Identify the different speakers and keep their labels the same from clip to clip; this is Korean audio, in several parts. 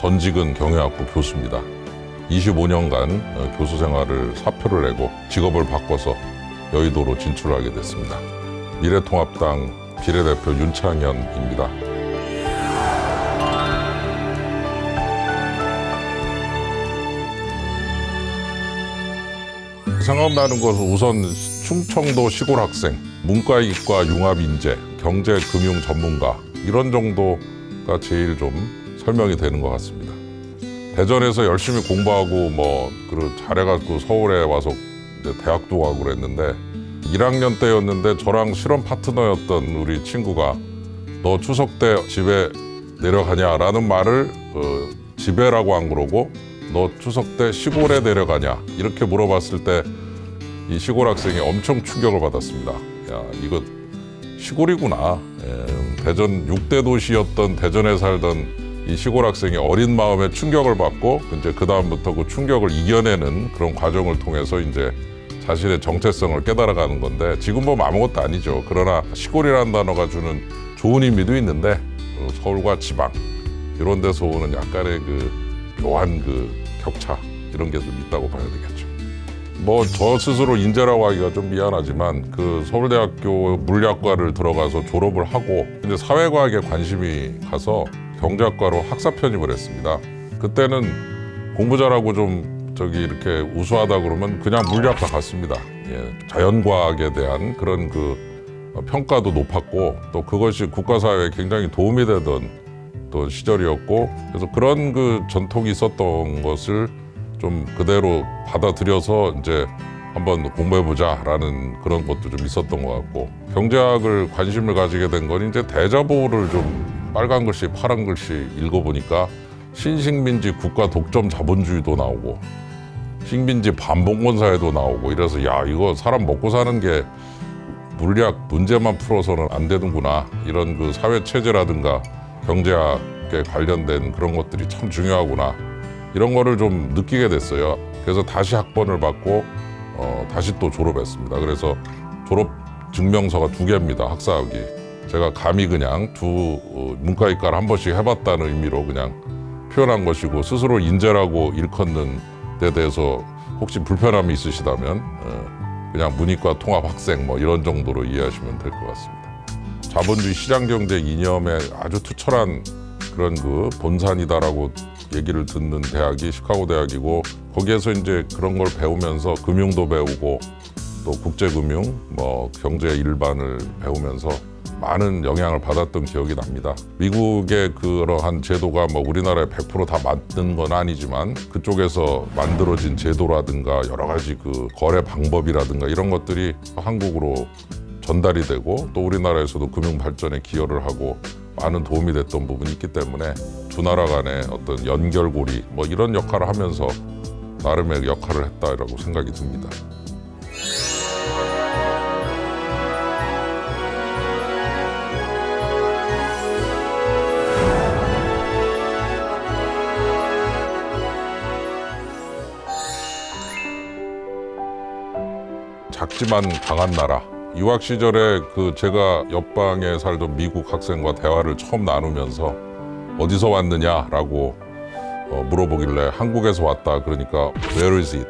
Speaker 1: 전직은 경영학부 교수입니다. 25년간 교수 생활을 사표를 내고 직업을 바꿔서 여의도로 진출하게 됐습니다. 미래통합당 비례대표 윤창현입니다. 생각나는 것은 우선 충청도 시골 학생, 문과이과 융합인재, 경제, 금융 전문가 이런 정도가 제일 좀 설명이 되는 것 같습니다. 대전에서 열심히 공부하고 잘해가지고 서울에 와서 이제 대학도 가고 그랬는데 1학년 때였는데 저랑 실험 파트너였던 우리 친구가 너 추석 때 집에 내려가냐라는 말을 집에라고 안 그러고 너 추석 때 시골에 내려가냐 이렇게 물어봤을 때 이 시골 학생이 엄청 충격을 받았습니다. 야, 이거 시골이구나. 대전 6대 도시였던 대전에 살던 이 시골 학생이 어린 마음에 충격을 받고 이제 그 다음부터 그 충격을 이겨내는 그런 과정을 통해서 이제 자신의 정체성을 깨달아가는 건데 지금 보면 아무것도 아니죠. 그러나 시골이라는 단어가 주는 좋은 의미도 있는데 서울과 지방 이런 데서 오는 약간의 그 묘한 그 격차 이런 게 좀 있다고 봐야 되겠죠. 저 스스로 인재라고 하기가 좀 미안하지만 그 서울대학교 물리학과를 들어가서 졸업을 하고 근데 사회과학에 관심이 가서 경제학과로 학사 편입을 했습니다. 그때는 공부 잘하고 좀 이렇게 우수하다 그러면 그냥 물리학과 갔습니다. 자연과학에 대한 그런 그 평가도 높았고 또 그것이 국가사회에 굉장히 도움이 되던 또 시절이었고 그래서 그런 그 전통이 있었던 것을 좀 그대로 받아들여서 이제 한번 공부해보자라는 그런 것도 좀 있었던 것 같고 경제학을 관심을 가지게 된 건 이제 대자보를 좀 빨간 글씨 파란 글씨 읽어보니까 신식민지 국가 독점 자본주의도 나오고 식민지 반봉건 사회도 나오고 이래서 야 이거 사람 먹고 사는 게 물리학 문제만 풀어서는 안 되는구나 이런 그 사회 체제라든가 경제학에 관련된 그런 것들이 참 중요하구나 이런 거를 좀 느끼게 됐어요. 그래서 다시 학번을 받고 다시 또 졸업했습니다. 그래서 졸업 증명서가 2개입니다. 학사학위. 제가 감히 그냥 문과이과를 한 번씩 해봤다는 의미로 그냥 표현한 것이고 스스로 인재라고 일컫는 데 대해서 혹시 불편함이 있으시다면 그냥 문이과 통합 학생 이런 정도로 이해하시면 될 것 같습니다. 자본주의 시장경제 이념에 아주 투철한 그런 그 본산이다라고 얘기를 듣는 대학이 시카고 대학이고 거기에서 이제 그런 걸 배우면서 금융도 배우고 또 국제금융, 경제 일반을 배우면서 많은 영향을 받았던 기억이 납니다. 미국의 그러한 제도가 우리나라에 100% 다 맞는 건 아니지만 그쪽에서 만들어진 제도라든가 여러 가지 그 거래 방법이라든가 이런 것들이 한국으로 전달이 되고 또 우리나라에서도 금융 발전에 기여를 하고 많은 도움이 됐던 부분이 있기 때문에 두 나라 간의 어떤 연결고리 이런 역할을 하면서 나름의 역할을 했다라고 생각이 듭니다. 작지만 강한 나라. 유학 시절에 제가 옆방에 살던 미국 학생과 대화를 처음 나누면서 어디서 왔느냐라고 물어보길래 한국에서 왔다 그러니까 Where is it?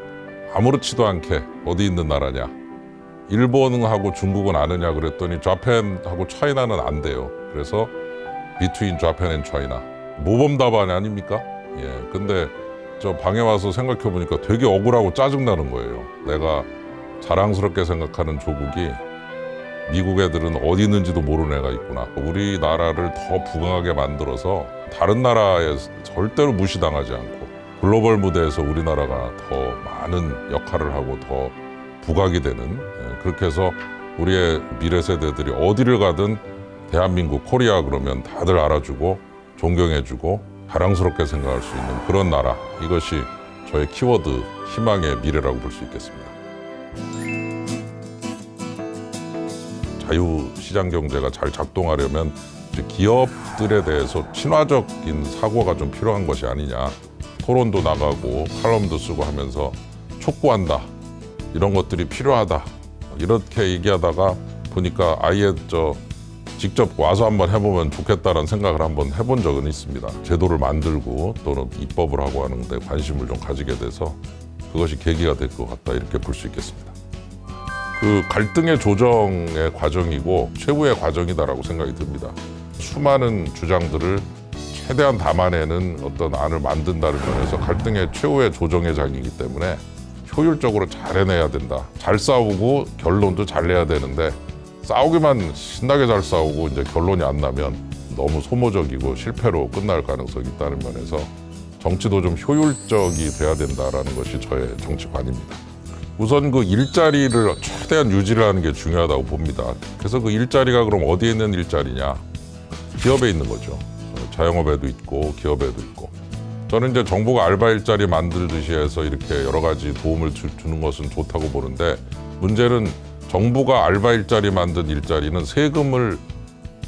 Speaker 1: 아무렇지도 않게 어디 있는 나라냐? 일본하고 중국은 아느냐 그랬더니 자펜하고 차이나는 안 돼요. 그래서 Between Japan and China. 모범답안 아닙니까? 근데 저 방에 와서 생각해 보니까 되게 억울하고 짜증나는 거예요. 내가 자랑스럽게 생각하는 조국이 미국 애들은 어디 있는지도 모르는 애가 있구나. 우리나라를 더 부강하게 만들어서 다른 나라에 절대로 무시당하지 않고 글로벌 무대에서 우리나라가 더 많은 역할을 하고 더 부각이 되는 그렇게 해서 우리의 미래 세대들이 어디를 가든 대한민국 코리아 그러면 다들 알아주고 존경해주고 자랑스럽게 생각할 수 있는 그런 나라. 이것이 저의 키워드 희망의 미래라고 볼 수 있겠습니다. 자유시장 경제가 잘 작동하려면 기업들에 대해서 친화적인 사고가 좀 필요한 것이 아니냐. 토론도 나가고 칼럼도 쓰고 하면서 촉구한다. 이런 것들이 필요하다. 이렇게 얘기하다가 보니까 아예 직접 와서 한번 해보면 좋겠다라는 생각을 한번 해본 적은 있습니다. 제도를 만들고 또는 입법을 하고 하는 데 관심을 좀 가지게 돼서 그것이 계기가 될 것 같다 이렇게 볼 수 있겠습니다. 그 갈등의 조정의 과정이고 최후의 과정이다라고 생각이 듭니다. 수많은 주장들을 최대한 담아내는 어떤 안을 만든다는 면에서 갈등의 최후의 조정의 장이기 때문에 효율적으로 잘 해내야 된다. 잘 싸우고 결론도 잘 내야 되는데 싸우기만 신나게 잘 싸우고 이제 결론이 안 나면 너무 소모적이고 실패로 끝날 가능성이 있다는 면에서 정치도 좀 효율적이 돼야 된다라는 것이 저의 정치관입니다. 우선 그 일자리를 최대한 유지를 하는 게 중요하다고 봅니다. 그래서 그 일자리가 그럼 어디에 있는 일자리냐? 기업에 있는 거죠. 자영업에도 있고 기업에도 있고. 저는 이제 정부가 알바 일자리 만들듯이 해서 이렇게 여러 가지 도움을 주는 것은 좋다고 보는데 문제는 정부가 알바 일자리 만든 일자리는 세금을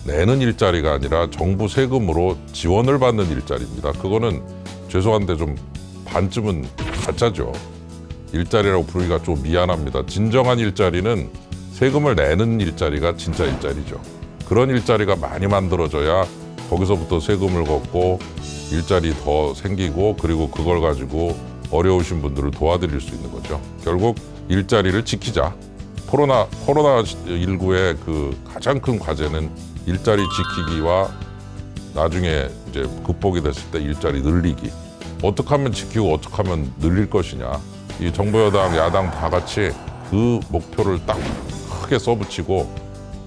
Speaker 1: 내는 일자리가 아니라 정부 세금으로 지원을 받는 일자리입니다. 그거는 죄송한데 좀 반쯤은 가짜죠. 일자리라고 부르기가 좀 미안합니다. 진정한 일자리는 세금을 내는 일자리가 진짜 일자리죠. 그런 일자리가 많이 만들어져야 거기서부터 세금을 걷고 일자리 더 생기고 그리고 그걸 가지고 어려우신 분들을 도와드릴 수 있는 거죠. 결국 일자리를 지키자. 코로나19의 그 가장 큰 과제는 일자리 지키기와 나중에 이제 극복이 됐을 때 일자리 늘리기. 어떻게 하면 지키고 어떻게 하면 늘릴 것이냐. 이 정부 여당, 야당 다 같이 그 목표를 딱 크게 써붙이고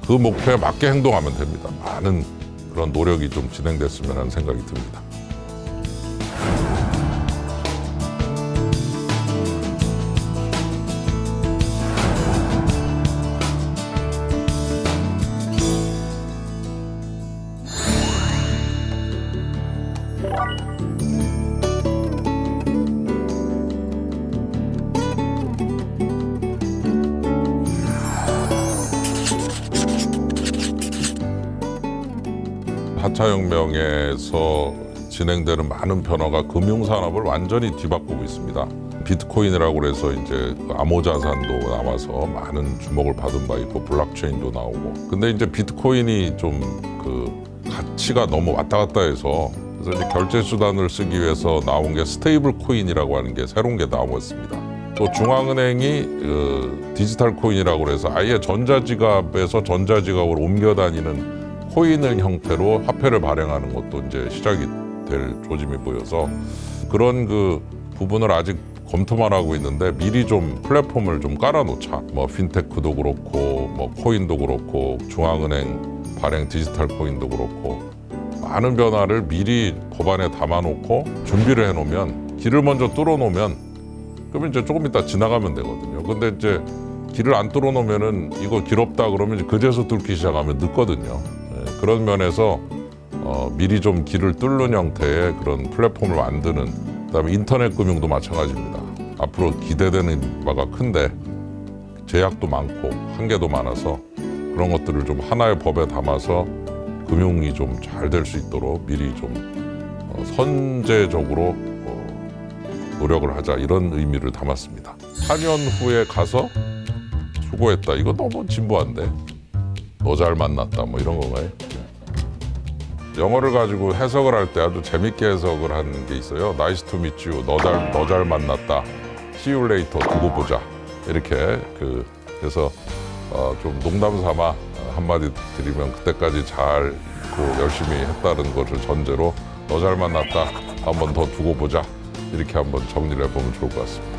Speaker 1: 그 목표에 맞게 행동하면 됩니다. 많은 그런 노력이 좀 진행됐으면 하는 생각이 듭니다. 하차 혁명에서 진행되는 많은 변화가 금융산업을 완전히 뒤바꾸고 있습니다. 비트코인이라고 해서 이제 암호자산도 나와서 많은 주목을 받은 바 있고 블록체인도 나오고. 근데 이제 비트코인이 좀 그 가치가 너무 왔다 갔다 해서 그래서 이제 결제 수단을 쓰기 위해서 나온 게 스테이블 코인이라고 하는 게 새로운 게 나왔습니다. 또 중앙은행이 디지털 코인이라고 해서 아예 전자지갑에서 전자지갑으로 옮겨 다니는 코인을 형태로 화폐를 발행하는 것도 이제 시작이 될 조짐이 보여서 그런 그 부분을 아직 검토만 하고 있는데 미리 좀 플랫폼을 좀 깔아놓자. 뭐 핀테크도 그렇고 뭐 코인도 그렇고 중앙은행 발행 디지털 코인도 그렇고 많은 변화를 미리 법안에 담아놓고 준비를 해놓으면 길을 먼저 뚫어놓으면 그러면 이제 조금 이따 지나가면 되거든요. 근데 이제 길을 안 뚫어놓으면은 이거 길 없다 그러면 이제 그제서 뚫기 시작하면 늦거든요. 그런 면에서 미리 좀 길을 뚫는 형태의 그런 플랫폼을 만드는 그다음에 인터넷 금융도 마찬가지입니다. 앞으로 기대되는 바가 큰데 제약도 많고 한계도 많아서 그런 것들을 좀 하나의 법에 담아서 금융이 좀 잘 될 수 있도록 미리 좀 선제적으로 노력을 하자 이런 의미를 담았습니다. 4년 후에 가서 수고했다. 이거 너무 진부한데. 너 잘 만났다 뭐 이런 건가요? 영어를 가지고 해석을 할 때 아주 재밌게 해석을 하는 게 있어요. Nice to meet you. 너 잘 만났다. See you later. 두고 보자. 이렇게 그래서 좀 농담 삼아 한마디 드리면 그때까지 잘 열심히 했다는 것을 전제로 너 잘 만났다. 한번 더 두고 보자. 이렇게 한번 정리를 해보면 좋을 것 같습니다.